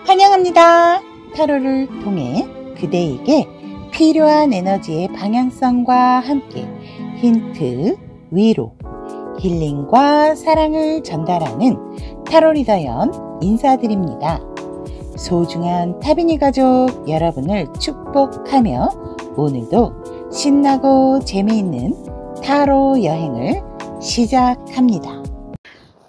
환영합니다. 타로를 통해 그대에게 필요한 에너지의 방향성과 함께 힌트, 위로, 힐링과 사랑을 전달하는 타로 리더 연 인사드립니다. 소중한 타비니 가족 여러분을 축복하며 오늘도 신나고 재미있는 타로 여행을 시작합니다.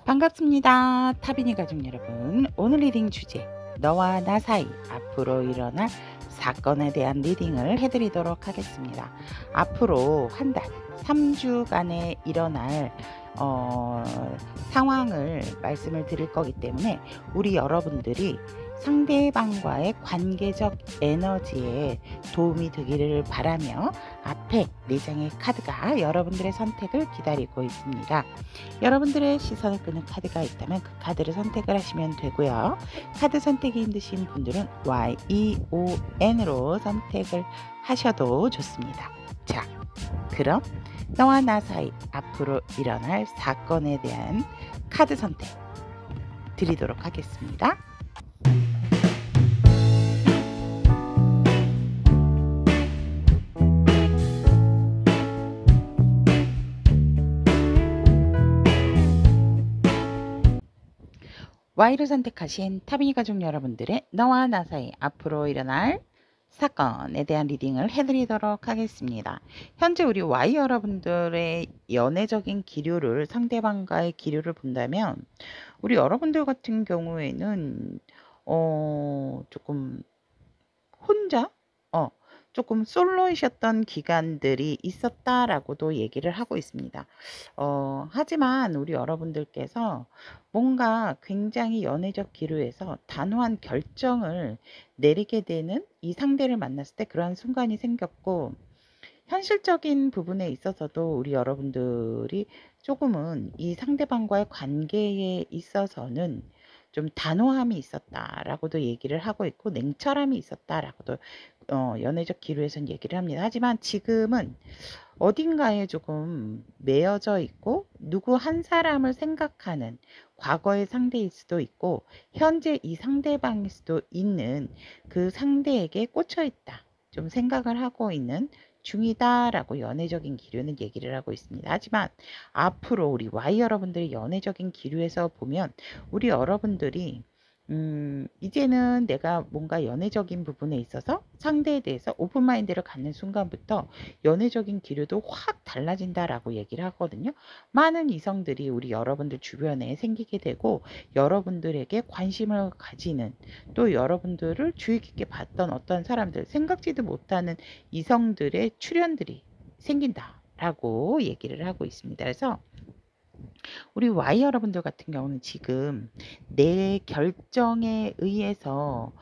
반갑습니다. 타비니 가족 여러분, 오늘 리딩 주제 너와 나 사이 앞으로 일어날 사건에 대한 리딩을 해드리도록 하겠습니다. 앞으로 한 달, 3주간에 일어날 상황을 말씀을 드릴 거기 때문에 우리 여러분들이 상대방과의 관계적 에너지에 도움이 되기를 바라며 앞에 4장의 카드가 여러분들의 선택을 기다리고 있습니다. 여러분들의 시선을 끄는 카드가 있다면 그 카드를 선택을 하시면 되고요. 카드 선택이 힘드신 분들은 YEON으로 선택을 하셔도 좋습니다. 자, 그럼 너와 나 사이 앞으로 일어날 사건에 대한 카드 선택 드리도록 하겠습니다. Y를 선택하신 타비니 가족 여러분들의 너와 나 사이 앞으로 일어날 사건에 대한 리딩을 해드리도록 하겠습니다. 현재 우리 Y 여러분들의 연애적인 기류를, 상대방과의 기류를 본다면 우리 여러분들 같은 경우에는 조금 혼자 조금 솔로이셨던 기간들이 있었다라고도 얘기를 하고 있습니다. 하지만 우리 여러분들께서 뭔가 굉장히 연애적 기류에서 단호한 결정을 내리게 되는 이 상대를 만났을 때 그러한 순간이 생겼고, 현실적인 부분에 있어서도 우리 여러분들이 조금은 이 상대방과의 관계에 있어서는 좀 단호함이 있었다라고도 얘기를 하고 있고, 냉철함이 있었다라고도 연애적 기류에서는 얘기를 합니다. 하지만 지금은 어딘가에 조금 매여져 있고 누구 한 사람을 생각하는 과거의 상대일 수도 있고 현재 이 상대방일 수도 있는 그 상대에게 꽂혀 있다, 좀 생각을 하고 있는 중이다라고 연애적인 기류는 얘기를 하고 있습니다. 하지만 앞으로 우리 Y 여러분들이 연애적인 기류에서 보면 우리 여러분들이 이제는 내가 뭔가 연애적인 부분에 있어서 상대에 대해서 오픈마인드를 갖는 순간부터 연애적인 기류도 확 달라진다라고 얘기를 하거든요. 많은 이성들이 우리 여러분들 주변에 생기게 되고 여러분들에게 관심을 가지는, 또 여러분들을 주의 깊게 봤던 어떤 사람들, 생각지도 못하는 이성들의 출현들이 생긴다라고 얘기를 하고 있습니다. 그래서 우리 Y 여러분들 같은 경우는 지금 내 결정에 의해서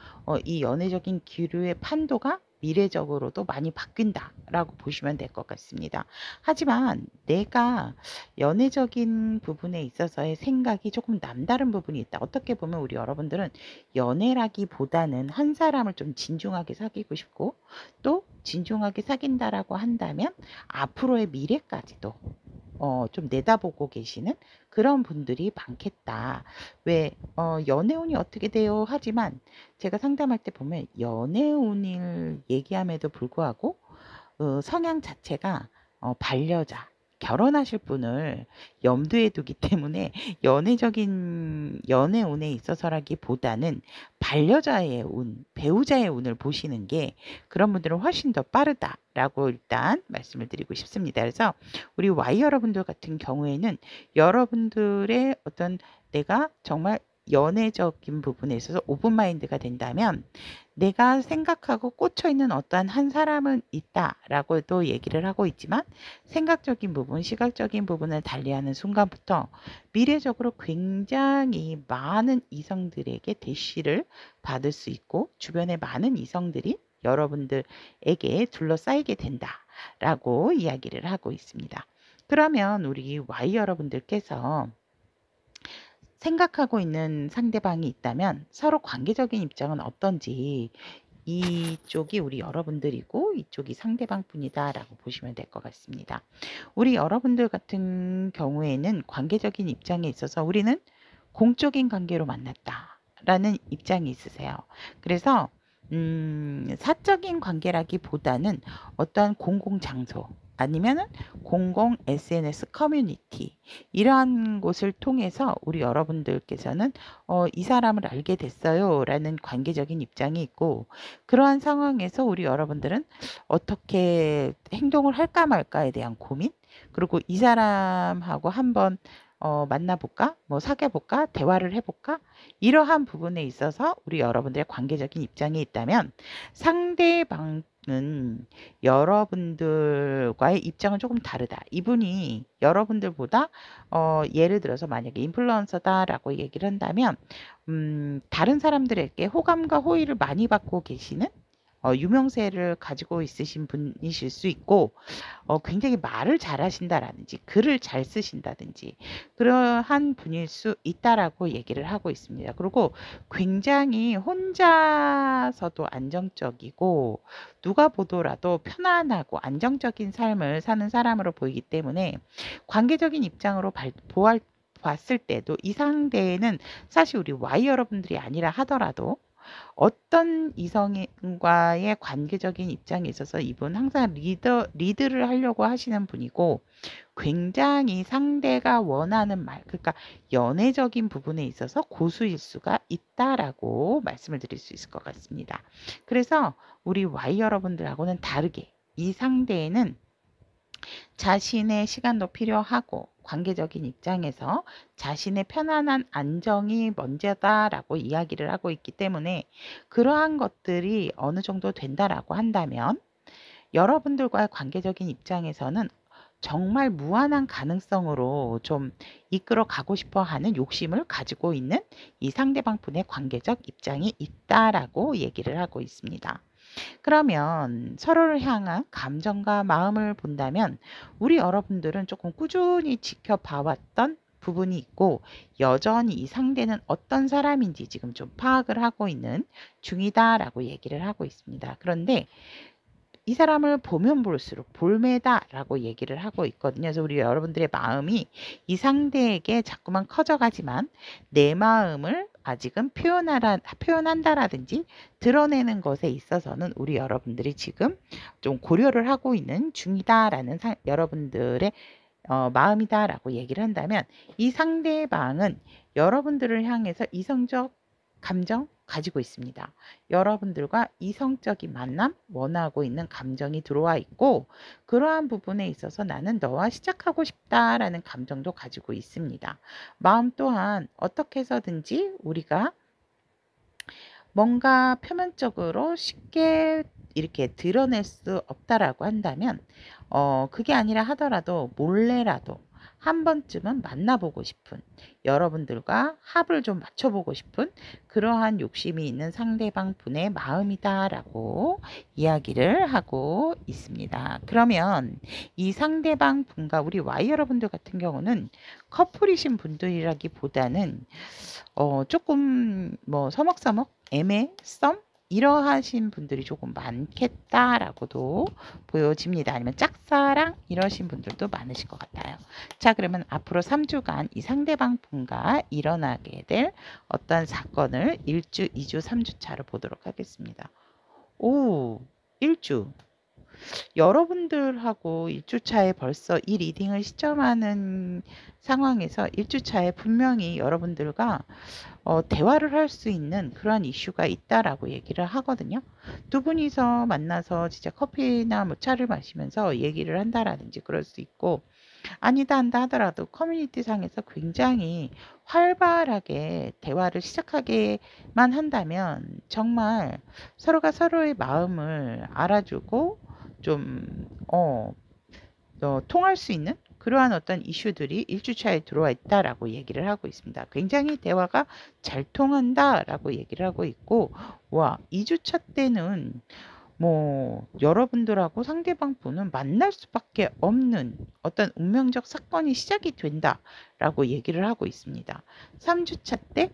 이 연애적인 기류의 판도가 미래적으로도 많이 바뀐다라고 보시면 될 것 같습니다. 하지만 내가 연애적인 부분에 있어서의 생각이 조금 남다른 부분이 있다. 어떻게 보면 우리 여러분들은 연애라기보다는 한 사람을 좀 진중하게 사귀고 싶고, 또 진중하게 사귄다라고 한다면 앞으로의 미래까지도 좀 내다보고 계시는 그런 분들이 많겠다. 왜 연애운이 어떻게 돼요? 하지만 제가 상담할 때 보면 연애운을 얘기함에도 불구하고 성향 자체가 반려자, 결혼하실 분을 염두에 두기 때문에 연애적인 연애운에 있어서라기보다는 반려자의 운, 배우자의 운을 보시는 게 그런 분들은 훨씬 더 빠르다라고 일단 말씀을 드리고 싶습니다. 그래서 우리 Y 여러분들 같은 경우에는 여러분들의 어떤 내가 정말 연애적인 부분에 있어서 오픈마인드가 된다면 내가 생각하고 꽂혀있는 어떠한 한 사람은 있다라고도 얘기를 하고 있지만, 생각적인 부분, 시각적인 부분을 달리하는 순간부터 미래적으로 굉장히 많은 이성들에게 대시를 받을 수 있고 주변에 많은 이성들이 여러분들에게 둘러싸이게 된다라고 이야기를 하고 있습니다. 그러면 우리 Y 여러분들께서 생각하고 있는 상대방이 있다면 서로 관계적인 입장은 어떤지, 이쪽이 우리 여러분들이고 이쪽이 상대방 뿐이다라고 보시면 될 것 같습니다. 우리 여러분들 같은 경우에는 관계적인 입장에 있어서 우리는 공적인 관계로 만났다 라는 입장이 있으세요. 그래서 사적인 관계라기보다는 어떠한 공공장소 아니면은 공공 SNS 커뮤니티 이러한 곳을 통해서 우리 여러분들께서는 이 사람을 알게 됐어요 라는 관계적인 입장이 있고, 그러한 상황에서 우리 여러분들은 어떻게 행동을 할까 말까에 대한 고민, 그리고 이 사람하고 한번 만나볼까? 뭐 사귀어볼까? 대화를 해볼까? 이러한 부분에 있어서 우리 여러분들의 관계적인 입장이 있다면, 상대방은 여러분들과의 입장은 조금 다르다. 이분이 여러분들보다 예를 들어서 만약에 인플루언서다라고 얘기를 한다면 다른 사람들에게 호감과 호의를 많이 받고 계시는 유명세를 가지고 있으신 분이실 수 있고, 굉장히 말을 잘하신다라든지 글을 잘 쓰신다든지 그러한 분일 수 있다라고 얘기를 하고 있습니다. 그리고 굉장히 혼자서도 안정적이고 누가 보더라도 편안하고 안정적인 삶을 사는 사람으로 보이기 때문에, 관계적인 입장으로 봤을 때도 이 상대는 사실 우리 Y 여러분들이 아니라 하더라도 어떤 이성과의 관계적인 입장에 있어서 이분 항상 리드를 하려고 하시는 분이고, 굉장히 상대가 원하는 말, 그러니까 연애적인 부분에 있어서 고수일 수가 있다라고 말씀을 드릴 수 있을 것 같습니다. 그래서 우리 Y 여러분들하고는 다르게 이 상대에는 자신의 시간도 필요하고 관계적인 입장에서 자신의 편안한 안정이 먼저다라고 이야기를 하고 있기 때문에, 그러한 것들이 어느 정도 된다라고 한다면 여러분들과의 관계적인 입장에서는 정말 무한한 가능성으로 좀 이끌어 가고 싶어 하는 욕심을 가지고 있는 이 상대방 분의 관계적 입장이 있다라고 얘기를 하고 있습니다. 그러면 서로를 향한 감정과 마음을 본다면 우리 여러분들은 조금 꾸준히 지켜봐왔던 부분이 있고, 여전히 이 상대는 어떤 사람인지 지금 좀 파악을 하고 있는 중이다라고 얘기를 하고 있습니다. 그런데 이 사람을 보면 볼수록 볼매다라고 얘기를 하고 있거든요. 그래서 우리 여러분들의 마음이 이 상대에게 자꾸만 커져가지만 내 마음을 아직은 표현한다라든지 드러내는 것에 있어서는 우리 여러분들이 지금 좀 고려를 하고 있는 중이다라는 여러분들의 마음이다라고 얘기를 한다면, 이 상대방은 여러분들을 향해서 이성적 감정 가지고 있습니다. 여러분들과 이성적인 만남 원하고 있는 감정이 들어와 있고, 그러한 부분에 있어서 나는 너와 시작하고 싶다라는 감정도 가지고 있습니다. 마음 또한 어떻게 해서든지 우리가 뭔가 표면적으로 쉽게 이렇게 드러낼 수 없다라고 한다면, 그게 아니라 하더라도 몰래라도 한 번쯤은 만나보고 싶은, 여러분들과 합을 좀 맞춰보고 싶은 그러한 욕심이 있는 상대방 분의 마음이다라고 이야기를 하고 있습니다. 그러면 이 상대방 분과 우리 Y 여러분들 같은 경우는 커플이신 분들이라기보다는 조금 뭐 서먹서먹 애매썸 이러하신 분들이 조금 많겠다라고도 보여집니다. 아니면 짝사랑 이러신 분들도 많으실 것 같아요. 자, 그러면 앞으로 3주간 이 상대방 분과 일어나게 될 어떤 사건을 1주, 2주, 3주 차로 보도록 하겠습니다. 오, 1주. 여러분들하고 1주차에 벌써 이 리딩을 시점하는 상황에서 1주차에 분명히 여러분들과 대화를 할 수 있는 그러한 이슈가 있다라고 얘기를 하거든요. 두 분이서 만나서 진짜 커피나 뭐 차를 마시면서 얘기를 한다라든지 그럴 수 있고, 아니다 한다 하더라도 커뮤니티 상에서 굉장히 활발하게 대화를 시작하게만 한다면 정말 서로가 서로의 마음을 알아주고 좀 통할 수 있는 그러한 어떤 이슈들이 1주차에 들어와 있다라고 얘기를 하고 있습니다. 굉장히 대화가 잘 통한다라고 얘기를 하고 있고, 와, 2주차 때는 뭐 여러분들하고 상대방 분은 만날 수밖에 없는 어떤 운명적 사건이 시작이 된다라고 얘기를 하고 있습니다. 3주차 때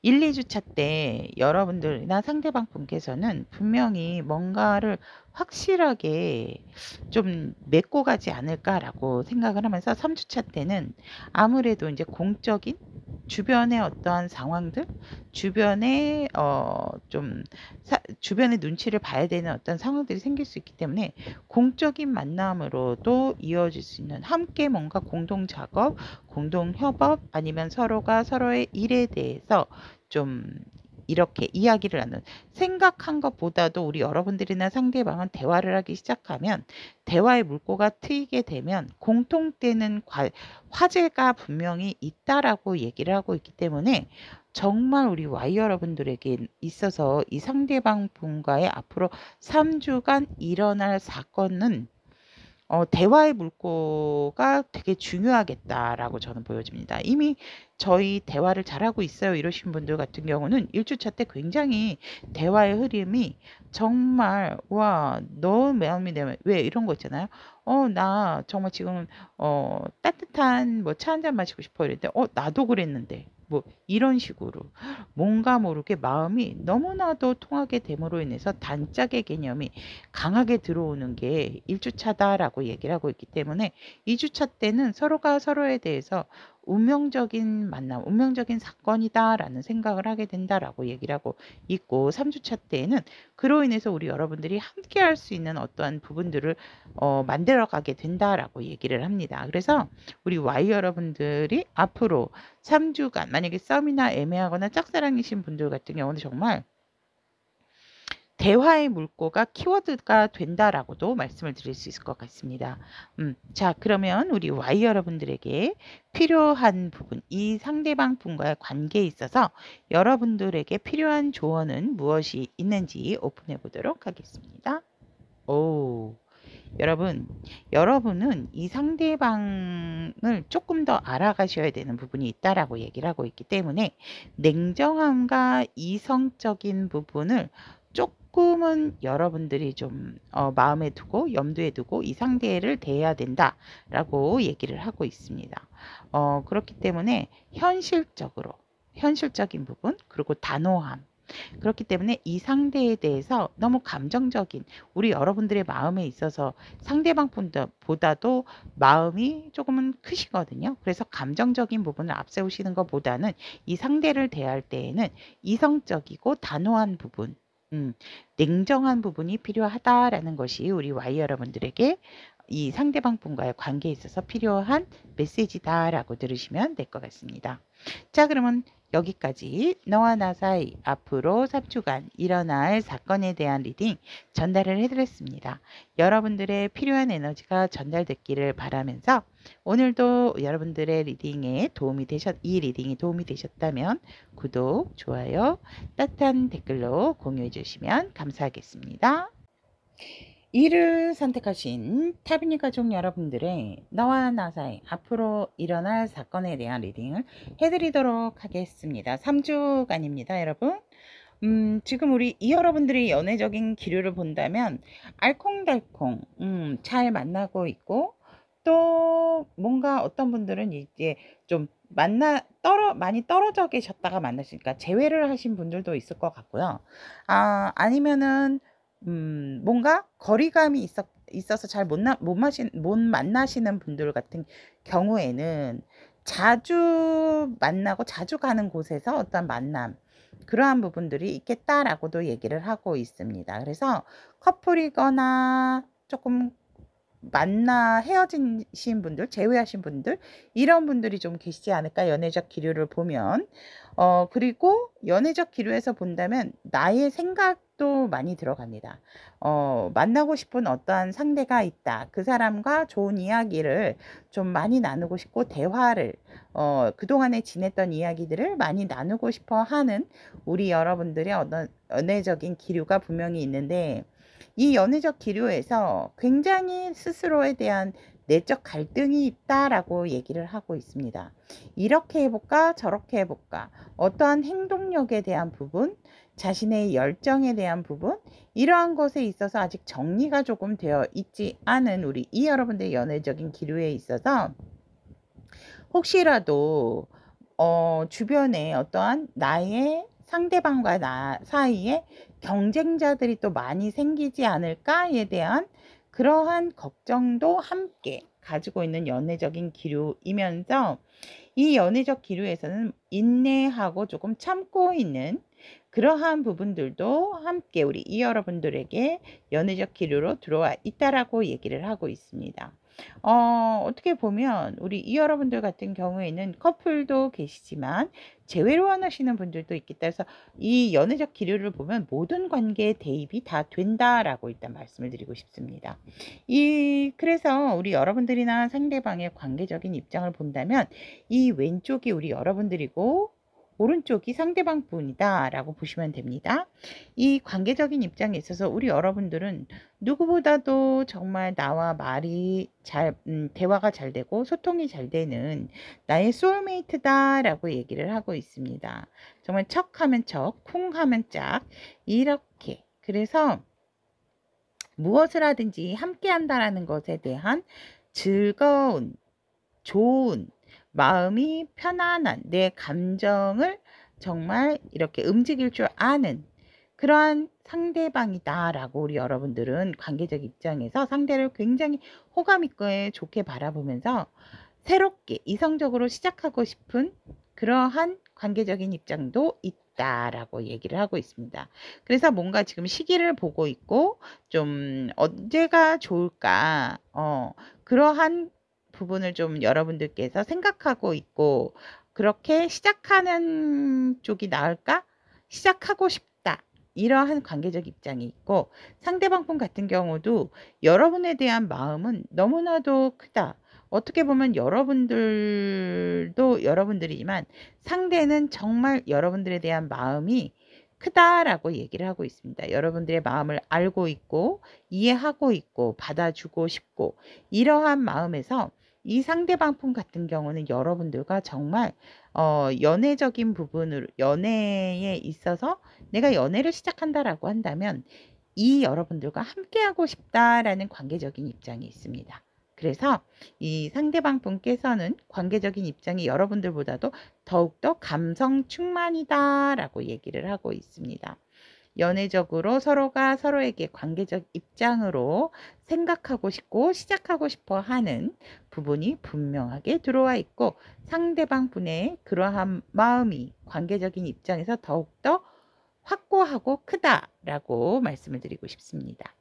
1, 2주차 때 여러분들이나 상대방 분께서는 분명히 뭔가를 확실하게 좀 맺고 가지 않을까라고 생각을 하면서, 3주차 때는 아무래도 이제 공적인 주변의 어떠한 상황들, 주변에 좀 주변의 눈치를 봐야 되는 어떤 상황들이 생길 수 있기 때문에 공적인 만남으로도 이어질 수 있는, 함께 뭔가 공동 작업, 공동 협업, 아니면 서로가 서로의 일에 대해서 좀 이렇게 이야기를 하는, 생각한 것보다도 우리 여러분들이나 상대방은 대화를 하기 시작하면, 대화의 물꼬가 트이게 되면 공통되는 화제가 분명히 있다라고 얘기를 하고 있기 때문에, 정말 우리 Y 여러분들에게 있어서 이 상대방 분과의 앞으로 3주간 일어날 사건은 대화의 물꼬가 되게 중요하겠다라고 저는 보여집니다. 이미 저희 대화를 잘하고 있어요 이러신 분들 같은 경우는 1주차 때 굉장히 대화의 흐름이 정말, 와, 너 마음이 내, 왜 이런 거 있잖아요. 나 정말 지금 따뜻한 뭐 차 한 잔 마시고 싶어 이랬는데, 나도 그랬는데, 뭐 이런 식으로 뭔가 모르게 마음이 너무나도 통하게 됨으로 인해서 단짝의 개념이 강하게 들어오는 게 1주차다라고 얘기를 하고 있기 때문에, 2주차 때는 서로가 서로에 대해서 운명적인 만남, 운명적인 사건이다라는 생각을 하게 된다라고 얘기를 하고 있고, 3주차 때에는 그로 인해서 우리 여러분들이 함께 할 수 있는 어떠한 부분들을 만들어가게 된다라고 얘기를 합니다. 그래서 우리 Y 여러분들이 앞으로 3주간 만약에 썸이나 애매하거나 짝사랑이신 분들 같은 경우는 정말 대화의 물꼬가 키워드가 된다라고도 말씀을 드릴 수 있을 것 같습니다. 자, 그러면 우리 Y 여러분들에게 필요한 부분, 이 상대방 분과의 관계에 있어서 여러분들에게 필요한 조언은 무엇이 있는지 오픈해 보도록 하겠습니다. 오, 여러분은 이 상대방을 조금 더 알아가셔야 되는 부분이 있다라고 얘기를 하고 있기 때문에, 냉정함과 이성적인 부분을 조금은 여러분들이 좀 마음에 두고 염두에 두고 이 상대를 대해야 된다라고 얘기를 하고 있습니다. 그렇기 때문에 현실적인 부분, 그리고 단호함, 그렇기 때문에 이 상대에 대해서 너무 감정적인, 우리 여러분들의 마음에 있어서 상대방 보다도 마음이 조금은 크시거든요. 그래서 감정적인 부분을 앞세우시는 것보다는 이 상대를 대할 때에는 이성적이고 단호한 부분, 냉정한 부분이 필요하다라는 것이 우리 Y 여러분들에게 이 상대방 분과의 관계에 있어서 필요한 메시지다라고 들으시면 될 것 같습니다. 자, 그러면 여기까지 너와 나 사이 앞으로 3주간 일어날 사건에 대한 리딩 전달을 해드렸습니다. 여러분들의 필요한 에너지가 전달됐기를 바라면서, 오늘도 여러분들의 이 리딩이 도움이 되셨다면 구독, 좋아요, 따뜻한 댓글로 공유해 주시면 감사하겠습니다. 이를 선택하신 타비니 가족 여러분들의 너와 나 사이 앞으로 일어날 사건에 대한 리딩을 해드리도록 하겠습니다. 3주간입니다, 여러분. 지금 우리 이 여러분들이 연애적인 기류를 본다면 알콩달콩 잘 만나고 있고, 또 뭔가 어떤 분들은 이제 좀 많이 떨어져 계셨다가 만나시니까 재회를 하신 분들도 있을 것 같고요. 아니면은 뭔가 거리감이 있어서 잘 못 만나시는 분들 같은 경우에는 자주 만나고 자주 가는 곳에서 어떤 만남, 그러한 부분들이 있겠다라고도 얘기를 하고 있습니다. 그래서 커플이거나 조금 헤어지신 분들, 재회하신 분들, 이런 분들이 좀 계시지 않을까, 연애적 기류를 보면. 그리고 연애적 기류에서 본다면 나의 생각도 많이 들어갑니다. 만나고 싶은 어떠한 상대가 있다, 그 사람과 좋은 이야기를 좀 많이 나누고 싶고, 대화를 그동안에 지냈던 이야기들을 많이 나누고 싶어 하는 우리 여러분들의 어떤 연애적인 기류가 분명히 있는데, 이 연애적 기류에서 굉장히 스스로에 대한 내적 갈등이 있다라고 얘기를 하고 있습니다. 이렇게 해볼까 저렇게 해볼까, 어떠한 행동력에 대한 부분, 자신의 열정에 대한 부분, 이러한 것에 있어서 아직 정리가 조금 되어 있지 않은 우리 이 여러분들의 연애적인 기류에 있어서, 혹시라도 주변에 어떠한 나의 상대방과 나 사이에 경쟁자들이 또 많이 생기지 않을까에 대한 그러한 걱정도 함께 가지고 있는 연애적인 기류이면서 이 연애적 기류에서는 인내하고 조금 참고 있는 그러한 부분들도 함께 우리 이 여러분들에게 연애적 기류로 들어와 있다라고 얘기를 하고 있습니다. 어떻게 보면 우리 이 여러분들 같은 경우에는 커플도 계시지만 재회로 원하시는 분들도 있겠다 해서 이 연애적 기류를 보면 모든 관계에 대입이 다 된다라고 일단 말씀을 드리고 싶습니다. 그래서 우리 여러분들이나 상대방의 관계적인 입장을 본다면 이 왼쪽이 우리 여러분들이고 오른쪽이 상대방 분이다 라고 보시면 됩니다. 이 관계적인 입장에 있어서 우리 여러분들은 누구보다도 정말 나와 말이 대화가 잘 되고 소통이 잘 되는 나의 소울메이트다 라고 얘기를 하고 있습니다. 정말 척하면 척, 쿵하면 짝 이렇게. 그래서 무엇을 하든지 함께 한다라는 것에 대한 즐거운, 좋은, 마음이 편안한 내 감정을 정말 이렇게 움직일 줄 아는 그러한 상대방이다라고 우리 여러분들은 관계적 입장에서 상대를 굉장히 호감 있게 좋게 바라보면서 새롭게 이성적으로 시작하고 싶은 그러한 관계적인 입장도 있다라고 얘기를 하고 있습니다. 그래서 뭔가 지금 시기를 보고 있고 좀 언제가 좋을까 그러한 부분을 좀 여러분들께서 생각하고 있고 그렇게 시작하는 쪽이 나을까? 시작하고 싶다. 이러한 관계적 입장이 있고 상대방 분 같은 경우도 여러분에 대한 마음은 너무나도 크다. 어떻게 보면 여러분들도 여러분들이지만 상대는 정말 여러분들에 대한 마음이 크다라고 얘기를 하고 있습니다. 여러분들의 마음을 알고 있고 이해하고 있고 받아주고 싶고 이러한 마음에서 이 상대방 분 같은 경우는 여러분들과 정말 연애적인 부분으로 연애에 있어서 내가 연애를 시작한다라고 한다면 이 여러분들과 함께하고 싶다라는 관계적인 입장이 있습니다. 그래서 이 상대방 분께서는 관계적인 입장이 여러분들보다도 더욱더 감성 충만이다라고 얘기를 하고 있습니다. 연애적으로 서로가 서로에게 관계적 입장으로 생각하고 싶고 시작하고 싶어 하는 부분이 분명하게 들어와 있고 상대방 분의 그러한 마음이 관계적인 입장에서 더욱더 확고하고 크다라고 말씀을 드리고 싶습니다.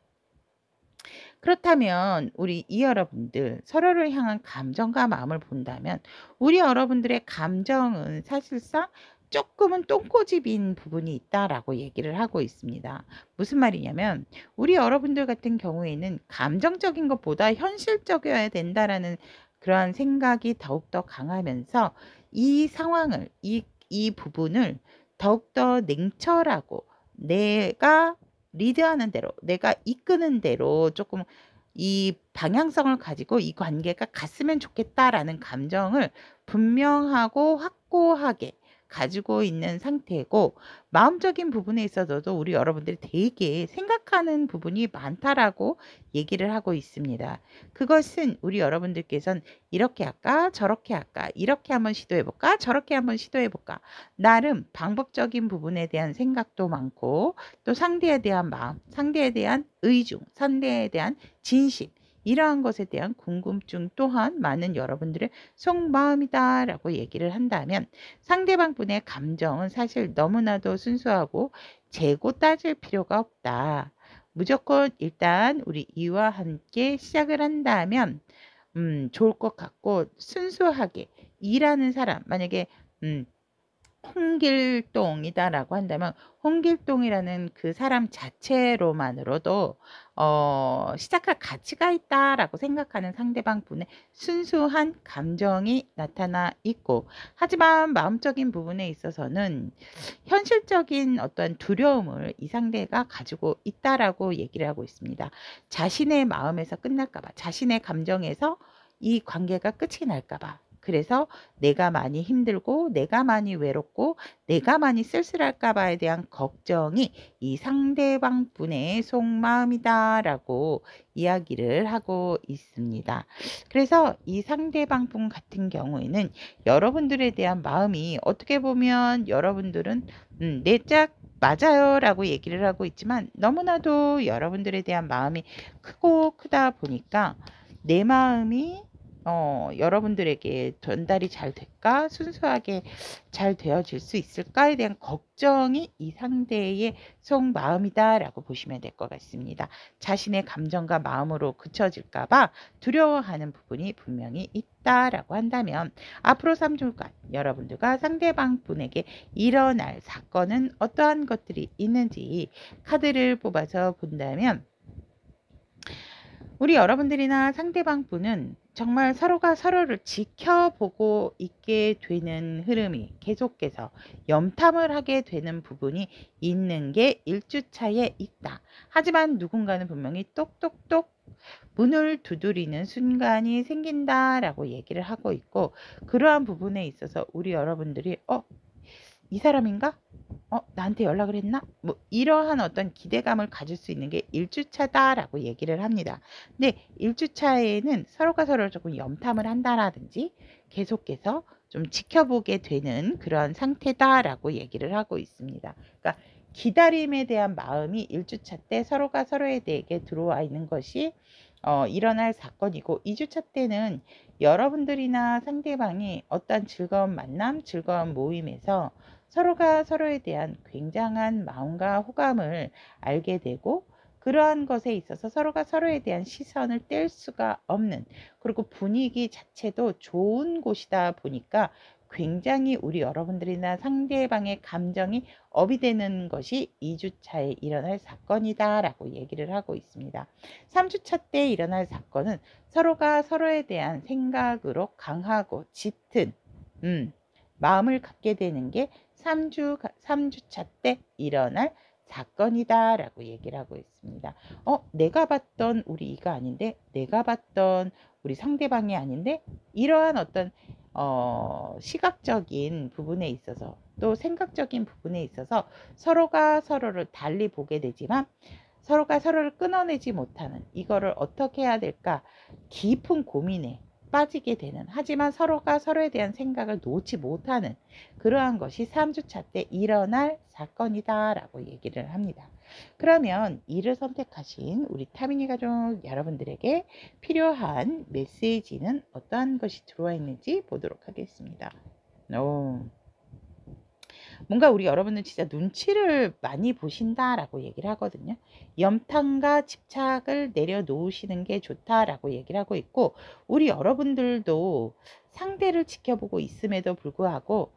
그렇다면 우리 이 여러분들 서로를 향한 감정과 마음을 본다면 우리 여러분들의 감정은 사실상 조금은 똥꼬집인 부분이 있다라고 얘기를 하고 있습니다. 무슨 말이냐면 우리 여러분들 같은 경우에는 감정적인 것보다 현실적이어야 된다라는 그러한 생각이 더욱더 강하면서 이 상황을 이 부분을 더욱더 냉철하고 내가 리드하는 대로 내가 이끄는 대로 조금 이 방향성을 가지고 이 관계가 갔으면 좋겠다라는 감정을 분명하고 확고하게 가지고 있는 상태고 마음적인 부분에 있어서도 우리 여러분들이 되게 생각하는 부분이 많다라고 얘기를 하고 있습니다. 그것은 우리 여러분들께서는 이렇게 할까 저렇게 할까 이렇게 한번 시도해볼까 저렇게 한번 시도해볼까 나름 방법적인 부분에 대한 생각도 많고 또 상대에 대한 마음 상대에 대한 의중 상대에 대한 진심 이러한 것에 대한 궁금증 또한 많은 여러분들의 속마음이다 라고 얘기를 한다면 상대방 분의 감정은 사실 너무나도 순수하고 재고 따질 필요가 없다. 무조건 일단 우리 이와 함께 시작을 한다면 좋을 것 같고 순수하게 일하는 사람 만약에 홍길동이다라고 한다면 홍길동이라는 그 사람 자체로만으로도 시작할 가치가 있다라고 생각하는 상대방 분의 순수한 감정이 나타나 있고 하지만 마음적인 부분에 있어서는 현실적인 어떤 두려움을 이 상대가 가지고 있다라고 얘기를 하고 있습니다. 자신의 마음에서 끝날까봐 자신의 감정에서 이 관계가 끝이 날까봐 그래서 내가 많이 힘들고 내가 많이 외롭고 내가 많이 쓸쓸할까 봐에 대한 걱정이 이 상대방 분의 속마음이다라고 이야기를 하고 있습니다. 그래서 이 상대방 분 같은 경우에는 여러분들에 대한 마음이 어떻게 보면 여러분들은 내짝 맞아요 라고 얘기를 하고 있지만 너무나도 여러분들에 대한 마음이 크고 크다 보니까 내 마음이 여러분들에게 전달이 잘 될까? 순수하게 잘 되어질 수 있을까에 대한 걱정이 이 상대의 속마음이다라고 보시면 될 것 같습니다. 자신의 감정과 마음으로 그쳐질까 봐 두려워하는 부분이 분명히 있다라고 한다면 앞으로 3주간 여러분들과 상대방 분에게 일어날 사건은 어떠한 것들이 있는지 카드를 뽑아서 본다면 우리 여러분들이나 상대방 분은 정말 서로가 서로를 지켜보고 있게 되는 흐름이 계속해서 염탐을 하게 되는 부분이 있는 게 1주차에 있다. 하지만 누군가는 분명히 똑똑똑 문을 두드리는 순간이 생긴다라고 얘기를 하고 있고, 그러한 부분에 있어서 우리 여러분들이 이 사람인가? 나한테 연락을 했나? 뭐 이러한 어떤 기대감을 가질 수 있는 게 1주차다라고 얘기를 합니다. 근데 1주차에는 서로가 서로를 조금 염탐을 한다라든지 계속해서 좀 지켜보게 되는 그런 상태다라고 얘기를 하고 있습니다. 그러니까 기다림에 대한 마음이 1주차 때 서로가 서로에 대해 들어와 있는 것이 일어날 사건이고, 2주차 때는 여러분들이나 상대방이 어떤 즐거운 만남, 즐거운 모임에서 서로가 서로에 대한 굉장한 마음과 호감을 알게 되고, 그러한 것에 있어서 서로가 서로에 대한 시선을 뗄 수가 없는, 그리고 분위기 자체도 좋은 곳이다 보니까 굉장히 우리 여러분들이나 상대방의 감정이 업이 되는 것이 2주차에 일어날 사건이다라고 얘기를 하고 있습니다. 3주차 때 일어날 사건은 서로가 서로에 대한 생각으로 강하고 짙은 마음을 갖게 되는 게 3주차 때 일어날 사건이다라고 얘기를 하고 있습니다. 내가 봤던 우리 이가 아닌데, 내가 봤던 우리 상대방이 아닌데, 이러한 어떤 시각적인 부분에 있어서 또 생각적인 부분에 있어서 서로가 서로를 달리 보게 되지만 서로가 서로를 끊어내지 못하는, 이거를 어떻게 해야 될까 깊은 고민에 빠지게 되는, 하지만 서로가 서로에 대한 생각을 놓지 못하는 그러한 것이 3주차 때 일어날 사건이다 라고 얘기를 합니다. 그러면 이를 선택하신 우리 타미니 가족 여러분들에게 필요한 메시지는 어떠한 것이 들어와 있는지 보도록 하겠습니다. 뭔가 우리 여러분은 진짜 눈치를 많이 보신다라고 얘기를 하거든요. 염탐과 집착을 내려놓으시는 게 좋다라고 얘기를 하고 있고, 우리 여러분들도 상대를 지켜보고 있음에도 불구하고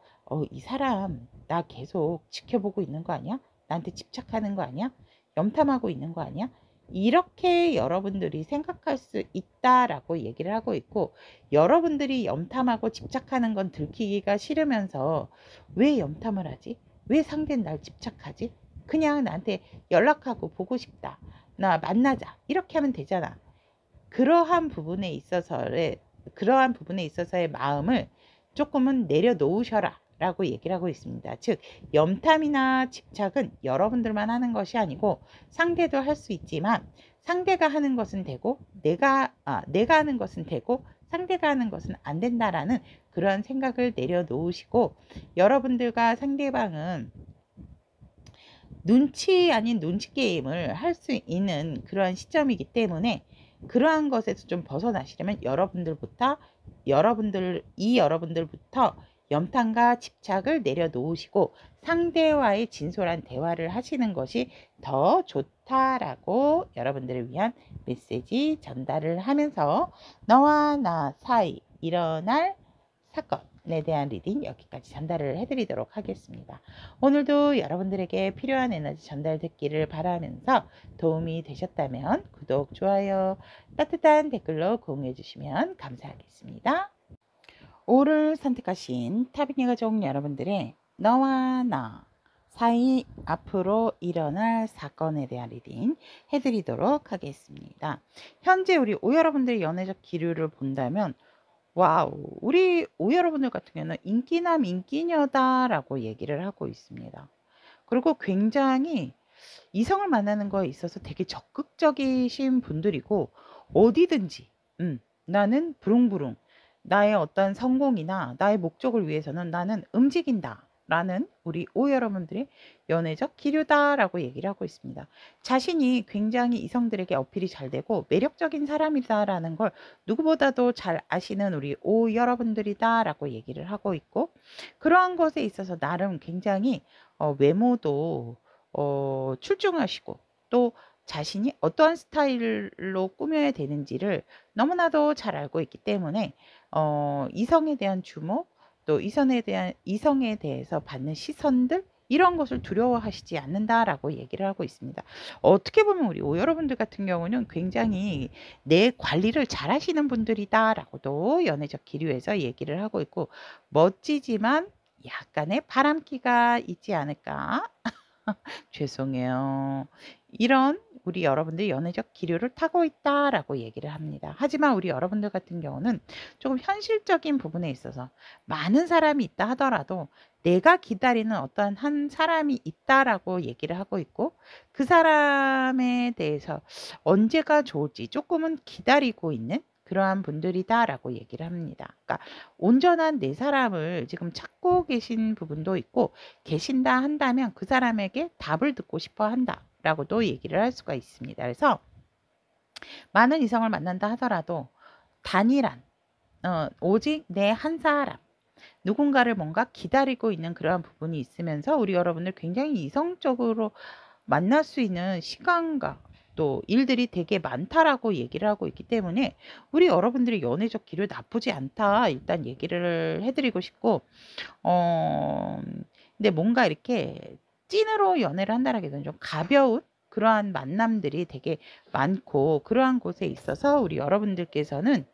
이 사람 나 계속 지켜보고 있는 거 아니야? 나한테 집착하는 거 아니야? 염탐하고 있는 거 아니야? 이렇게 여러분들이 생각할 수 있다라고 얘기를 하고 있고, 여러분들이 염탐하고 집착하는 건 들키기가 싫으면서 왜 염탐을 하지? 왜 상대는 날 집착하지? 그냥 나한테 연락하고 보고 싶다, 나 만나자, 이렇게 하면 되잖아. 그러한 부분에 있어서의 마음을 조금은 내려놓으셔라 라고 얘기를 하고 있습니다. 즉 염탐이나 집착은 여러분들만 하는 것이 아니고 상대도 할 수 있지만, 상대가 하는 것은 되고 내가 하는 것은 되고 상대가 하는 것은 안 된다라는 그런 생각을 내려놓으시고, 여러분들과 상대방은 눈치 아닌 눈치 게임을 할 수 있는 그러한 시점이기 때문에, 그러한 것에서 좀 벗어나시려면 여러분들부터 염탐과 집착을 내려놓으시고 상대와의 진솔한 대화를 하시는 것이 더 좋다라고 여러분들을 위한 메시지 전달을 하면서, 너와 나 사이 일어날 사건에 대한 리딩 여기까지 전달을 해드리도록 하겠습니다. 오늘도 여러분들에게 필요한 에너지 전달됐기를 바라면서 도움이 되셨다면 구독, 좋아요, 따뜻한 댓글로 공유해 주시면 감사하겠습니다. 5를 선택하신 타비니 가족 여러분들의 너와 나 사이 앞으로 일어날 사건에 대한 리딩 해드리도록 하겠습니다. 현재 우리 오 여러분들의 연애적 기류를 본다면, 와우, 우리 오 여러분들 같은 경우는 인기남 인기녀다라고 얘기를 하고 있습니다. 그리고 굉장히 이성을 만나는 거에 있어서 되게 적극적이신 분들이고, 어디든지 나는 부릉부릉 나의 어떤 성공이나 나의 목적을 위해서는 나는 움직인다 라는 우리 O 여러분들의 연애적 기류다라고 얘기를 하고 있습니다. 자신이 굉장히 이성들에게 어필이 잘 되고 매력적인 사람이다라는 걸 누구보다도 잘 아시는 우리 O 여러분들이다라고 얘기를 하고 있고, 그러한 것에 있어서 나름 굉장히 외모도 출중하시고, 또 자신이 어떠한 스타일로 꾸며야 되는지를 너무나도 잘 알고 있기 때문에 이성에 대한 주목, 또 이성에 대해서 받는 시선들, 이런 것을 두려워하시지 않는다라고 얘기를 하고 있습니다. 어떻게 보면 우리 O 여러분들 같은 경우는 굉장히 내 관리를 잘 하시는 분들이다라고도 연애적 기류에서 얘기를 하고 있고, 멋지지만 약간의 바람기가 있지 않을까? 죄송해요. 이런 우리 여러분들 연애적 기류를 타고 있다라고 얘기를 합니다. 하지만 우리 여러분들 같은 경우는 조금 현실적인 부분에 있어서 많은 사람이 있다 하더라도 내가 기다리는 어떠한 한 사람이 있다라고 얘기를 하고 있고, 그 사람에 대해서 언제가 좋을지 조금은 기다리고 있는 그러한 분들이다라고 얘기를 합니다. 그러니까 온전한 내 사람을 지금 찾고 계신 부분도 있고, 계신다 한다면 그 사람에게 답을 듣고 싶어 한다라고도 얘기를 할 수가 있습니다. 그래서 많은 이성을 만난다 하더라도 단일한 오직 내 한 사람, 누군가를 뭔가 기다리고 있는 그러한 부분이 있으면서 우리 여러분들 굉장히 이성적으로 만날 수 있는 시간과 또 일들이 되게 많다라고 얘기를 하고 있기 때문에 우리 여러분들의 연애적 기류 나쁘지 않다, 일단 얘기를 해드리고 싶고, 근데 뭔가 이렇게 찐으로 연애를 한다라기보다는 좀 가벼운 그러한 만남들이 되게 많고, 그러한 곳에 있어서 우리 여러분들께서는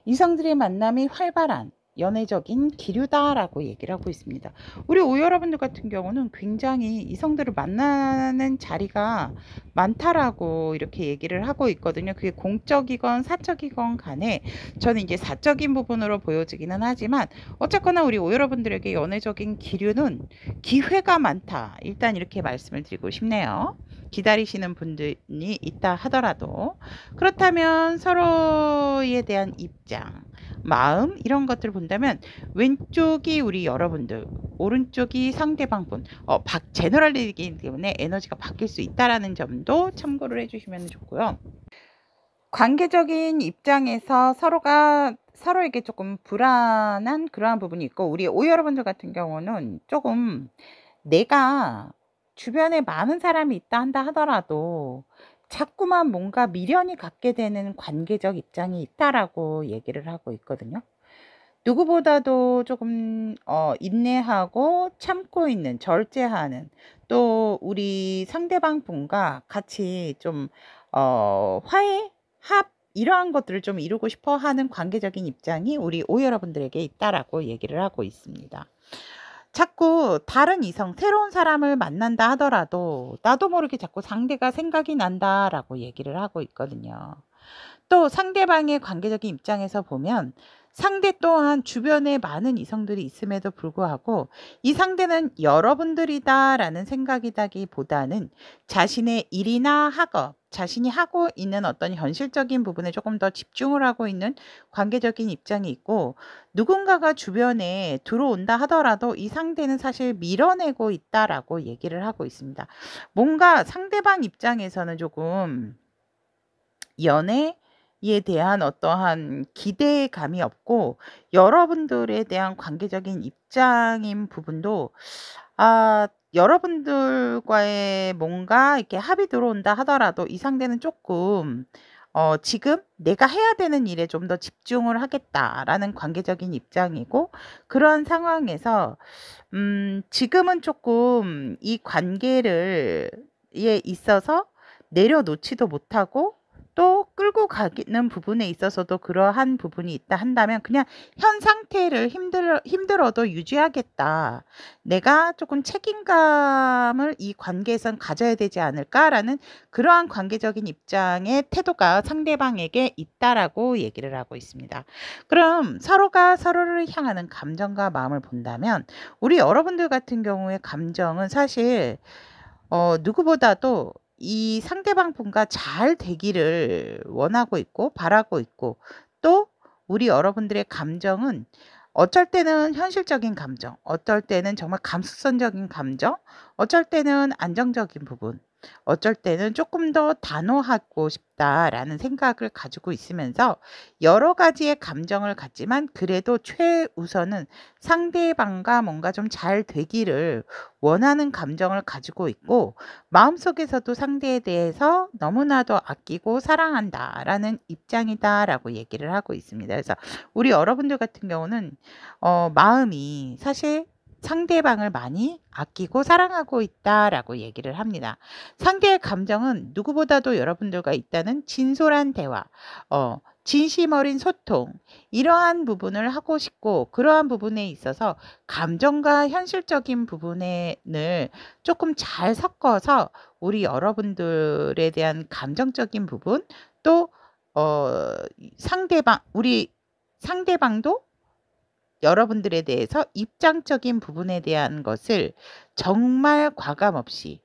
이성들의 만남이 활발한 연애적인 기류다라고 얘기를 하고 있습니다. 우리 O 여러분들 같은 경우는 굉장히 이성들을 만나는 자리가 많다라고 이렇게 얘기를 하고 있거든요. 그게 공적이건 사적이건 간에 저는 이제 사적인 부분으로 보여지기는 하지만, 어쨌거나 우리 O 여러분들에게 연애적인 기류는 기회가 많다, 일단 이렇게 말씀을 드리고 싶네요. 기다리시는 분들이 있다 하더라도. 그렇다면 서로에 대한 입장, 마음, 이런 것들을 본다면 왼쪽이 우리 여러분들, 오른쪽이 상대방 분, 제너럴이기 때문에 에너지가 바뀔 수 있다라는 점도 참고를 해주시면 좋고요. 관계적인 입장에서 서로에게 조금 불안한 그러한 부분이 있고, 우리 O 여러분들 같은 경우는 조금 내가 주변에 많은 사람이 있다 한다 하더라도 자꾸만 뭔가 미련이 갖게 되는 관계적 입장이 있다라고 얘기를 하고 있거든요. 누구보다도 조금 인내하고 참고 있는, 절제하는, 또 우리 상대방 분과 같이 좀 화해, 합, 이러한 것들을 좀 이루고 싶어 하는 관계적인 입장이 우리 O 여러분들에게 있다라고 얘기를 하고 있습니다. 자꾸 다른 이성, 새로운 사람을 만난다 하더라도 나도 모르게 자꾸 상대가 생각이 난다라고 얘기를 하고 있거든요. 또 상대방의 관계적인 입장에서 보면 상대 또한 주변에 많은 이성들이 있음에도 불구하고 이 상대는 여러분들이다라는 생각이다기보다는 자신의 일이나 학업, 자신이 하고 있는 어떤 현실적인 부분에 조금 더 집중을 하고 있는 관계적인 입장이 있고, 누군가가 주변에 들어온다 하더라도 이 상대는 사실 밀어내고 있다라고 얘기를 하고 있습니다. 뭔가 상대방 입장에서는 조금 연애에 대한 어떠한 기대감이 없고, 여러분들에 대한 관계적인 입장인 부분도 여러분들과의 뭔가 이렇게 합이 들어온다 하더라도 이 상대는 조금 지금 내가 해야 되는 일에 좀 더 집중을 하겠다라는 관계적인 입장이고, 그런 상황에서 지금은 조금 이 관계를 에 있어서 내려놓지도 못하고 또 끌고 가는 부분에 있어서도 그러한 부분이 있다 한다면 그냥 현 상태를 힘들어도 유지하겠다, 내가 조금 책임감을 이 관계에선 가져야 되지 않을까라는 그러한 관계적인 입장의 태도가 상대방에게 있다라고 얘기를 하고 있습니다. 그럼 서로가 서로를 향하는 감정과 마음을 본다면 우리 여러분들 같은 경우의 감정은 사실 누구보다도 이 상대방 분과 잘 되기를 원하고 있고 바라고 있고, 또 우리 여러분들의 감정은 어쩔 때는 현실적인 감정, 어쩔 때는 정말 감수성적인 감정, 어쩔 때는 안정적인 부분, 어쩔 때는 조금 더 단호하고 싶다라는 생각을 가지고 있으면서 여러 가지의 감정을 갖지만 그래도 최우선은 상대방과 뭔가 좀 잘 되기를 원하는 감정을 가지고 있고 마음속에서도 상대에 대해서 너무나도 아끼고 사랑한다라는 입장이다라고 얘기를 하고 있습니다. 그래서 우리 여러분들 같은 경우는 마음이 사실 상대방을 많이 아끼고 사랑하고 있다라고 얘기를 합니다. 상대의 감정은 누구보다도 여러분들과 있다는 진솔한 대화, 진심 어린 소통, 이러한 부분을 하고 싶고 그러한 부분에 있어서 감정과 현실적인 부분을 조금 잘 섞어서 우리 여러분들에 대한 감정적인 부분 또 우리 상대방도 여러분들에 대해서 입장적인 부분에 대한 것을 정말 과감없이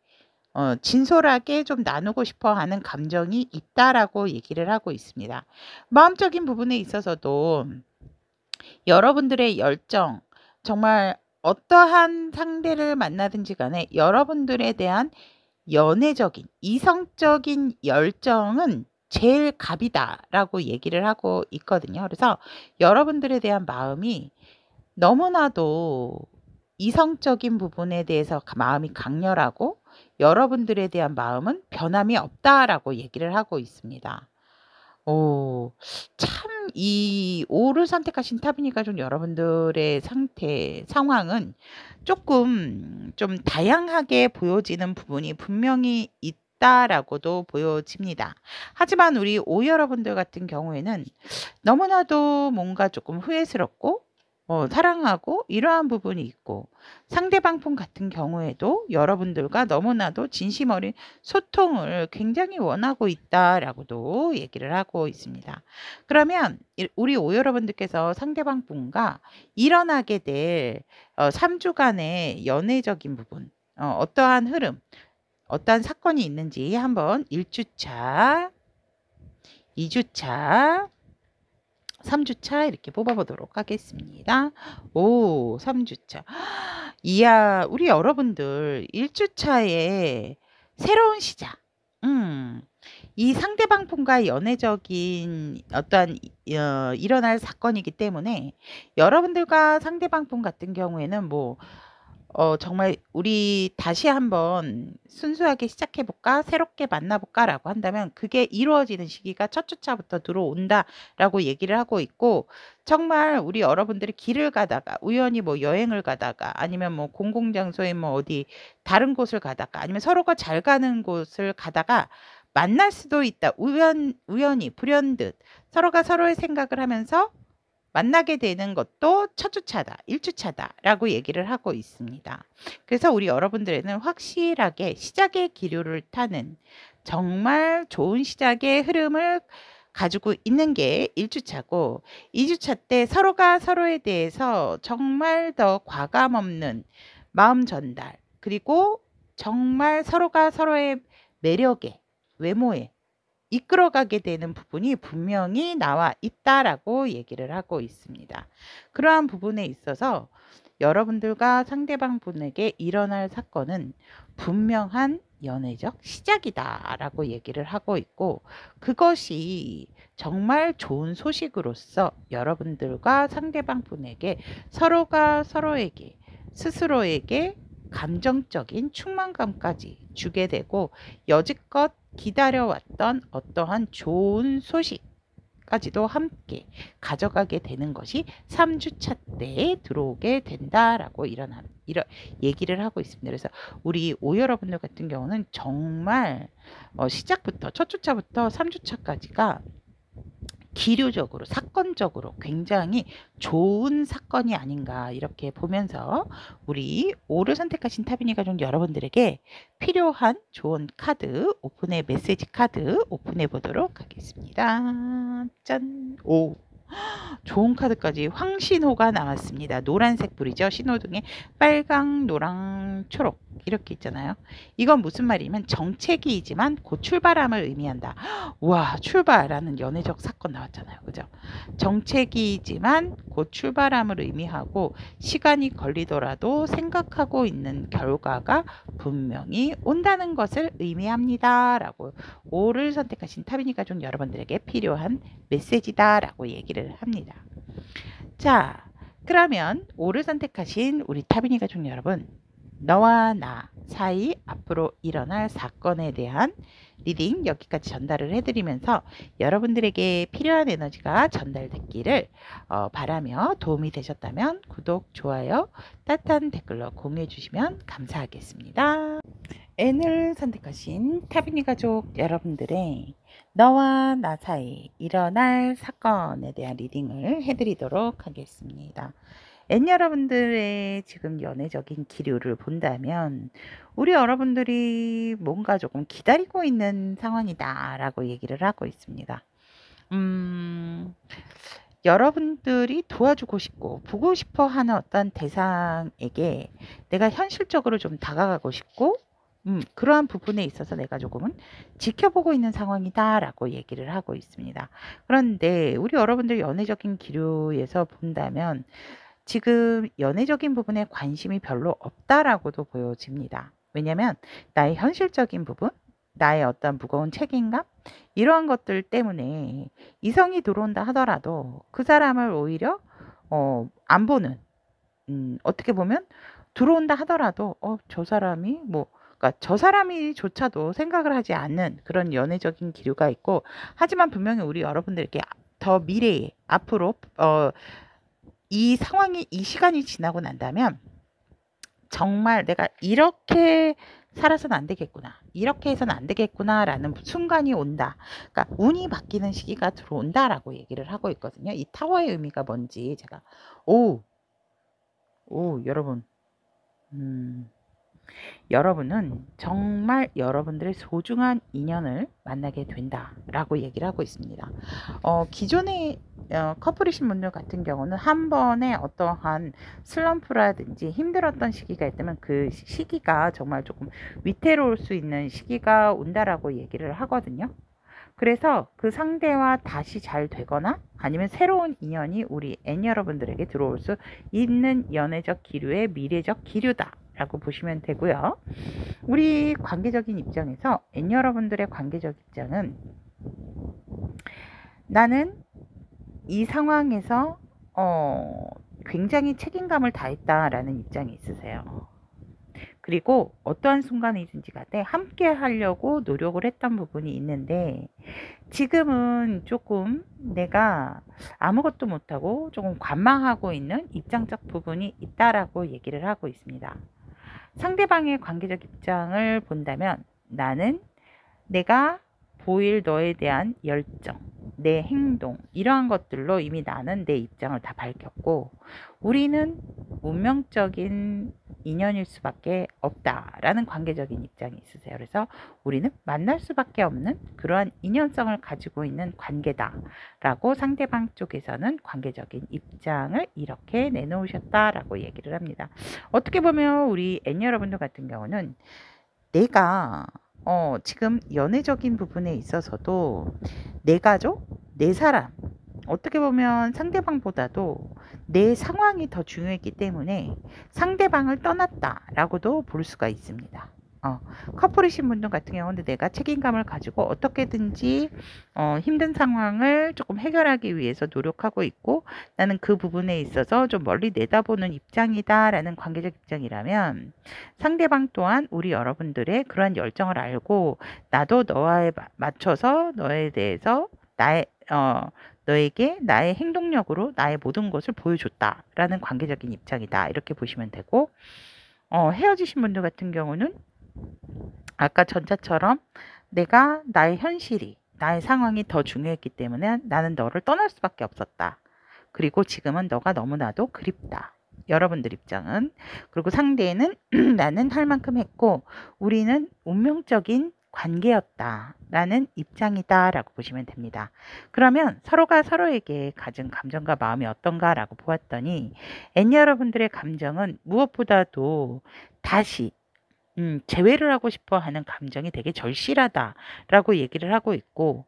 진솔하게 좀 나누고 싶어 하는 감정이 있다라고 얘기를 하고 있습니다. 마음적인 부분에 있어서도 여러분들의 열정, 정말 어떠한 상대를 만나든지 간에 여러분들에 대한 연애적인, 이성적인 열정은 제일 갑이다라고 얘기를 하고 있거든요. 그래서 여러분들에 대한 마음이 너무나도 이성적인 부분에 대해서 마음이 강렬하고 여러분들에 대한 마음은 변함이 없다라고 얘기를 하고 있습니다. 참 이 5를 선택하신 타비니 가족 여러분들의 상황은 조금 좀 다양하게 보여지는 부분이 분명히 있다라고도 보여집니다. 하지만 우리 5 여러분들 같은 경우에는 너무나도 뭔가 조금 후회스럽고 사랑하고 이러한 부분이 있고 상대방 분 같은 경우에도 여러분들과 너무나도 진심 어린 소통을 굉장히 원하고 있다라고도 얘기를 하고 있습니다. 그러면 우리 5 여러분들께서 상대방 분과 일어나게 될 3주간의 연애적인 부분, 어떠한 흐름, 어떠한 사건이 있는지 한번 1주차, 2주차, 3주차 이렇게 뽑아보도록 하겠습니다. 3주차. 이야, 우리 여러분들 1주차에 새로운 시작. 이 상대방 분과 연애적인 어떠한 일어날 사건이기 때문에 여러분들과 상대방 분 같은 경우에는 정말 우리 다시 한번 순수하게 시작해볼까? 새롭게 만나볼까? 라고 한다면 그게 이루어지는 시기가 첫 주차부터 들어온다라고 얘기를 하고 있고 정말 우리 여러분들이 길을 가다가 우연히 여행을 가다가 아니면 공공장소에 어디 다른 곳을 가다가 아니면 서로가 잘 가는 곳을 가다가 만날 수도 있다. 우연히 불현듯 서로가 서로의 생각을 하면서 만나게 되는 것도 첫 주차다, 1주차다라고 얘기를 하고 있습니다. 그래서 우리 여러분들에는 확실하게 시작의 기류를 타는 정말 좋은 시작의 흐름을 가지고 있는 게 1주차고 2주차 때 서로가 서로에 대해서 정말 더 과감 없는 마음 전달 그리고 정말 서로가 서로의 매력에 외모에 이끌어가게 되는 부분이 분명히 나와 있다라고 얘기를 하고 있습니다. 그러한 부분에 있어서 여러분들과 상대방 분에게 일어날 사건은 분명한 연애적 시작이다라고 얘기를 하고 있고 그것이 정말 좋은 소식으로서 여러분들과 상대방 분에게 서로가 서로에게 스스로에게 감정적인 충만감까지 주게 되고 여지껏 기다려왔던 어떠한 좋은 소식까지도 함께 가져가게 되는 것이 3주차 때에 들어오게 된다라고 얘기를 하고 있습니다. 그래서 우리 5 여러분들 같은 경우는 정말 시작부터 첫 주차부터 3주차까지가 기류적으로 사건적으로 굉장히 좋은 사건이 아닌가 이렇게 보면서 우리 5를 선택하신 타비니 가족 여러분들에게 필요한 좋은 카드 메시지 카드 오픈해 보도록 하겠습니다. 짠! 5 좋은 카드까지 황신호가 나왔습니다. 노란색 불이죠. 신호등에 빨강, 노랑, 초록 이렇게 있잖아요. 이건 무슨 말이냐면 정체기이지만 곧 출발함을 의미한다. 와, 출발하는 연애적 사건 나왔잖아요. 그죠? 정체기이지만 곧 출발함을 의미하고 시간이 걸리더라도 생각하고 있는 결과가 분명히 온다는 것을 의미합니다. 라고 5를 선택하신 타비니 가족 여러분들에게 필요한 메시지다 라고 얘기를 합니다. 자, 그러면 5를 선택하신 우리 타비니 가족 여러분, 너와 나 사이 앞으로 일어날 사건에 대한 리딩 여기까지 전달을 해드리면서 여러분들에게 필요한 에너지가 전달됐기를 바라며 도움이 되셨다면 구독, 좋아요, 따뜻한 댓글로 공유해 주시면 감사하겠습니다. N을 선택하신 타비니 가족 여러분들의 너와 나 사이 일어날 사건에 대한 리딩을 해드리도록 하겠습니다. N 여러분들의 지금 연애적인 기류를 본다면 우리 여러분들이 뭔가 조금 기다리고 있는 상황이다 라고 얘기를 하고 있습니다. 여러분들이 도와주고 싶고 보고 싶어 하는 어떤 대상에게 내가 현실적으로 좀 다가가고 싶고 그러한 부분에 있어서 내가 조금은 지켜보고 있는 상황이다 라고 얘기를 하고 있습니다. 그런데 우리 여러분들 연애적인 기류에서 본다면 지금 연애적인 부분에 관심이 별로 없다라고도 보여집니다. 왜냐하면 나의 현실적인 부분, 나의 어떤 무거운 책임감 이러한 것들 때문에 이성이 들어온다 하더라도 그 사람을 오히려 안 보는 어떻게 보면 들어온다 하더라도 저 사람이 그러니까 저 사람이조차도 생각을 하지 않는 그런 연애적인 기류가 있고, 하지만 분명히 우리 여러분들에게 더 미래에 앞으로 이 상황이 이 시간이 지나고 난다면 정말 내가 이렇게 살아서는 안 되겠구나, 이렇게 해서는 안 되겠구나 라는 순간이 온다. 그러니까 운이 바뀌는 시기가 들어온다라고 얘기를 하고 있거든요. 이 타워의 의미가 뭔지 제가 여러분 여러분은 정말 여러분들의 소중한 인연을 만나게 된다라고 얘기를 하고 있습니다. 기존의 커플이신 분들 같은 경우는 한 번에 어떠한 슬럼프라든지 힘들었던 시기가 있다면 그 시기가 정말 조금 위태로울 수 있는 시기가 온다라고 얘기를 하거든요. 그래서 그 상대와 다시 잘 되거나 아니면 새로운 인연이 우리 N 여러분들에게 들어올 수 있는 연애적 기류의 미래적 기류다 라고 보시면 되고요. 우리 관계적인 입장에서 N 여러분들의 관계적 입장은 나는 이 상황에서 굉장히 책임감을 다했다라는 입장이 있으세요. 그리고 어떠한 순간이든지 간에 함께 하려고 노력을 했던 부분이 있는데 지금은 조금 내가 아무것도 못하고 조금 관망하고 있는 입장적 부분이 있다라고 얘기를 하고 있습니다. 상대방의 관계적 입장을 본다면 나는 내가 보일 너에 대한 열정, 내 행동 이러한 것들로 이미 나는 내 입장을 다 밝혔고 우리는 운명적인 인연일 수밖에 없다라는 관계적인 입장이 있으세요. 그래서 우리는 만날 수밖에 없는 그러한 인연성을 가지고 있는 관계다라고 상대방 쪽에서는 관계적인 입장을 이렇게 내놓으셨다라고 얘기를 합니다. 어떻게 보면 우리 N 여러분들 같은 경우는 내가 지금 연애적인 부분에 있어서도 내 가족, 내 사람, 어떻게 보면 상대방보다도 내 상황이 더 중요했기 때문에 상대방을 떠났다라고도 볼 수가 있습니다. 커플이신 분들 같은 경우는 내가 책임감을 가지고 어떻게든지 힘든 상황을 조금 해결하기 위해서 노력하고 있고 나는 그 부분에 있어서 좀 멀리 내다보는 입장이다 라는 관계적 입장이라면 상대방 또한 우리 여러분들의 그러한 열정을 알고 나도 너와에 맞춰서 너에 대해서 너에게 나의 행동력으로 나의 모든 것을 보여줬다라는 관계적인 입장이다 이렇게 보시면 되고, 헤어지신 분들 같은 경우는 아까 전자처럼 내가 나의 현실이 나의 상황이 더 중요했기 때문에 나는 너를 떠날 수밖에 없었다. 그리고 지금은 너가 너무나도 그립다. 여러분들 입장은. 그리고 상대는 나는 할 만큼 했고 우리는 운명적인 관계였다라는 입장이다라고 보시면 됩니다. 그러면 서로가 서로에게 가진 감정과 마음이 어떤가라고 보았더니 N 여러분들의 감정은 무엇보다도 다시 재회를 하고 싶어 하는 감정이 되게 절실하다라고 얘기를 하고 있고,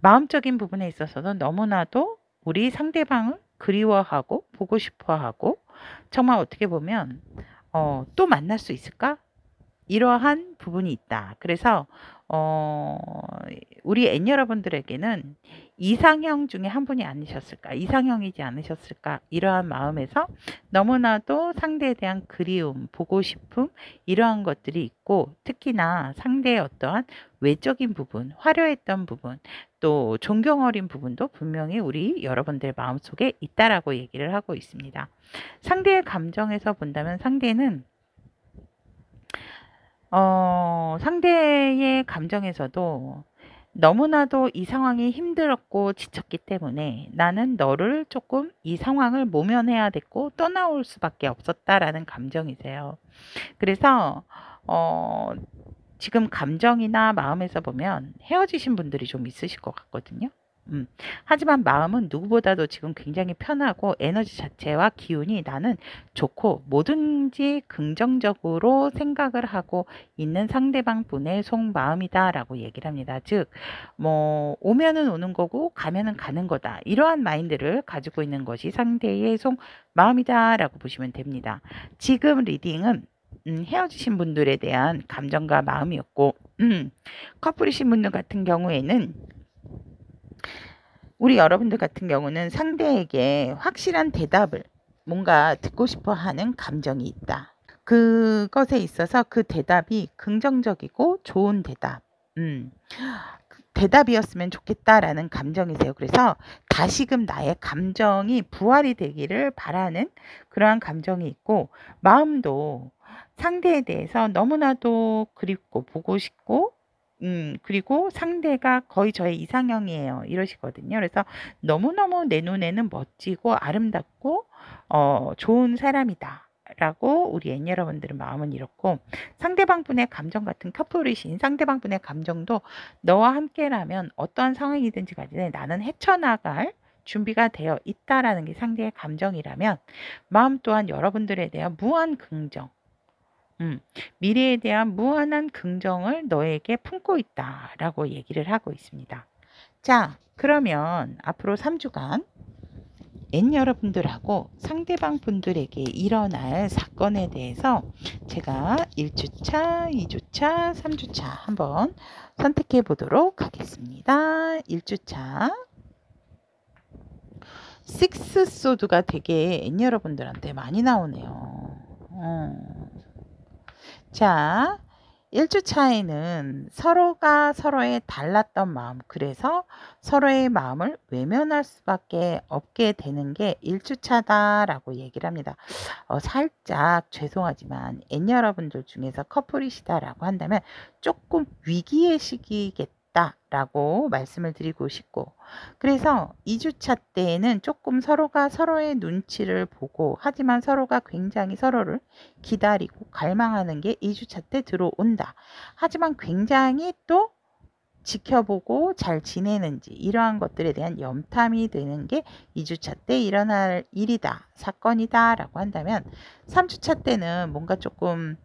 마음적인 부분에 있어서도 너무나도 우리 상대방을 그리워하고 보고 싶어 하고, 정말 어떻게 보면 또 만날 수 있을까? 이러한 부분이 있다. 그래서 우리 N 여러분들에게는 이상형 중에 한 분이 아니셨을까, 이상형이지 않으셨을까, 이러한 마음에서 너무나도 상대에 대한 그리움, 보고 싶음, 이러한 것들이 있고, 특히나 상대의 어떠한 외적인 부분, 화려했던 부분, 또 존경 어린 부분도 분명히 우리 여러분들 마음속에 있다라고 얘기를 하고 있습니다. 상대의 감정에서 본다면 상대는 상대의 감정에서도 너무나도 이 상황이 힘들었고 지쳤기 때문에 나는 너를 조금 이 상황을 모면해야 됐고 떠나올 수밖에 없었다라는 감정이세요. 그래서 지금 감정이나 마음에서 보면 헤어지신 분들이 좀 있으실 것 같거든요. 하지만 마음은 누구보다도 지금 굉장히 편하고 에너지 자체와 기운이 나는 좋고 뭐든지 긍정적으로 생각을 하고 있는 상대방 분의 속마음이다 라고 얘기를 합니다. 즉 뭐 오면은 오는 거고 가면은 가는 거다, 이러한 마인드를 가지고 있는 것이 상대의 속마음이다 라고 보시면 됩니다. 지금 리딩은 헤어지신 분들에 대한 감정과 마음이었고, 커플이신 분들 같은 경우에는, 우리 여러분들 같은 경우는 상대에게 확실한 대답을 뭔가 듣고 싶어 하는 감정이 있다. 그것에 있어서 그 대답이 긍정적이고 좋은 대답, 대답이었으면 좋겠다라는 감정이세요. 그래서 다시금 나의 감정이 부활이 되기를 바라는 그러한 감정이 있고, 마음도 상대에 대해서 너무나도 그립고 보고 싶고, 그리고 상대가 거의 저의 이상형이에요, 이러시거든요. 그래서 너무너무 내 눈에는 멋지고 아름답고 좋은 사람이다 라고 우리 N 여러분들은 마음은 이렇고, 상대방 분의 감정 같은 커플이신 상대방 분의 감정도 너와 함께라면 어떠한 상황이든지 간에 나는 헤쳐나갈 준비가 되어 있다라는 게 상대의 감정이라면, 마음 또한 여러분들에 대한 무한 긍정, 미래에 대한 무한한 긍정을 너에게 품고 있다라고 얘기를 하고 있습니다. 자, 그러면 앞으로 3주간 N 여러분들하고 상대방 분들에게 일어날 사건에 대해서 제가 1주차, 2주차, 3주차 한번 선택해 보도록 하겠습니다. 1주차 식스 소드가 되게 N 여러분들한테 많이 나오네요. 자, 1주차에는 서로가 서로의 달랐던 마음, 그래서 서로의 마음을 외면할 수밖에 없게 되는 게 1주차다라고 얘기를 합니다. 살짝 죄송하지만 N 여러분들 중에서 커플이시다라고 한다면 조금 위기의 시기겠다라고 말씀을 드리고 싶고, 그래서 2주차 때에는 조금 서로가 서로의 눈치를 보고, 하지만 서로가 굉장히 서로를 기다리고 갈망하는 게 2주차 때 들어온다. 하지만 굉장히 또 지켜보고 잘 지내는지, 이러한 것들에 대한 염탐이 되는 게 2주차 때 일어날 일이다, 사건이다 라고 한다면, 3주차 때는 뭔가 조금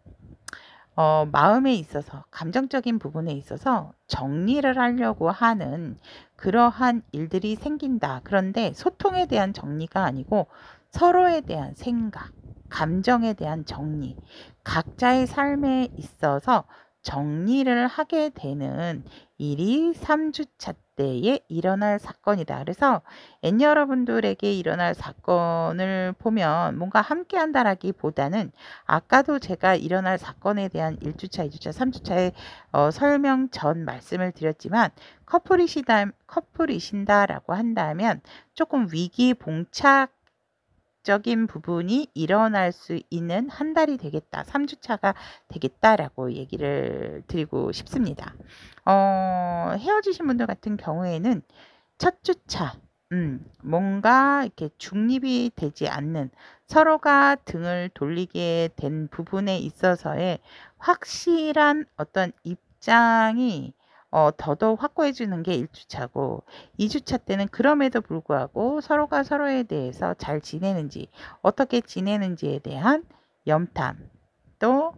마음에 있어서, 감정적인 부분에 있어서 정리를 하려고 하는 그러한 일들이 생긴다. 그런데 소통에 대한 정리가 아니고 서로에 대한 생각, 감정에 대한 정리, 각자의 삶에 있어서 정리를 하게 되는 일이 3주차 때에 일어날 사건이다. 그래서 N 여러분들에게 일어날 사건을 보면 뭔가 함께 한다라기보다는, 아까도 제가 일어날 사건에 대한 1주차, 2주차, 3주차의 설명 전 말씀을 드렸지만, 커플이신다라고 한다면 조금 위기 봉착 적인 부분이 일어날 수 있는 한 달이 되겠다, 3주차가 되겠다라고 얘기를 드리고 싶습니다. 헤어지신 분들 같은 경우에는 첫 주차, 뭔가 이렇게 중립이 되지 않는, 서로가 등을 돌리게 된 부분에 있어서의 확실한 어떤 입장이 더더욱 확고해 주는 게 1주차고 2주차 때는 그럼에도 불구하고 서로가 서로에 대해서 잘 지내는지 어떻게 지내는지에 대한 염탐 또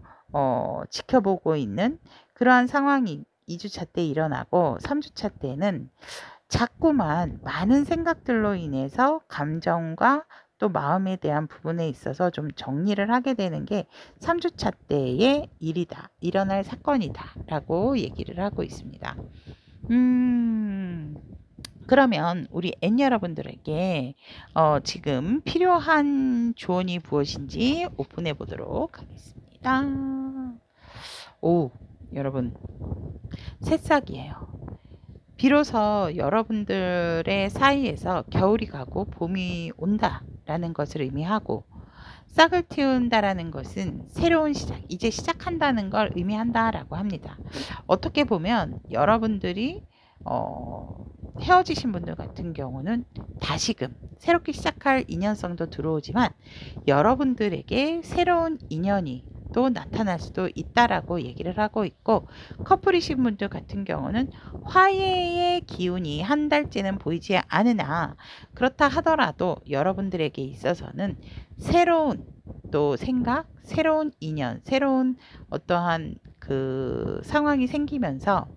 지켜보고 있는 그러한 상황이 2주차 때 일어나고 3주차 때는 자꾸만 많은 생각들로 인해서 감정과 또 마음에 대한 부분에 있어서 좀 정리를 하게 되는 게 3주차 때의 일이다. 일어날 사건이다. 라고 얘기를 하고 있습니다. 그러면 우리 N 여러분들에게 지금 필요한 조언이 무엇인지 오픈해 보도록 하겠습니다. 오, 여러분, 새싹이에요. 비로소 여러분들의 사이에서 겨울이 가고 봄이 온다라는 것을 의미하고 싹을 틔운다라는 것은 새로운 시작, 이제 시작한다는 걸 의미한다라고 합니다. 어떻게 보면 여러분들이 헤어지신 분들 같은 경우는 다시금 새롭게 시작할 인연성도 들어오지만 여러분들에게 새로운 인연이 또 나타날 수도 있다라고 얘기를 하고 있고, 커플이신 분들 같은 경우는 화해의 기운이 한 달째는 보이지 않으나 그렇다 하더라도 여러분들에게 있어서는 새로운 또 생각, 새로운 인연, 새로운 어떠한 그 상황이 생기면서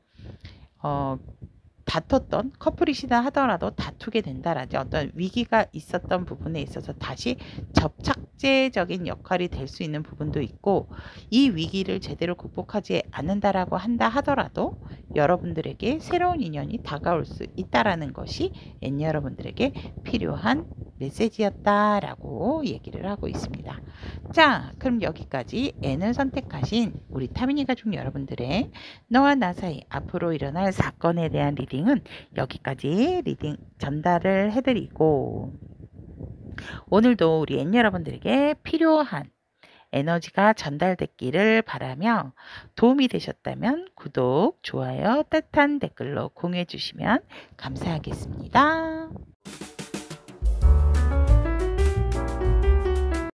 다퉜던 커플이시다 하더라도 다투게 된다라는 어떤 위기가 있었던 부분에 있어서 다시 접착제적인 역할이 될 수 있는 부분도 있고, 이 위기를 제대로 극복하지 않는다라고 한다 하더라도 여러분들에게 새로운 인연이 다가올 수 있다라는 것이 N 여러분들에게 필요한 메시지였다라고 얘기를 하고 있습니다. 자, 그럼 여기까지 N을 선택하신 우리 타미니 가족 여러분들의 너와 나 사이 앞으로 일어날 사건에 대한 리딩은 여기까지 리딩 전달을 해드리고, 오늘도 우리 N 여러분들에게 필요한 에너지가 전달됐기를 바라며 도움이 되셨다면 구독, 좋아요, 따뜻한 댓글로 공유해 주시면 감사하겠습니다.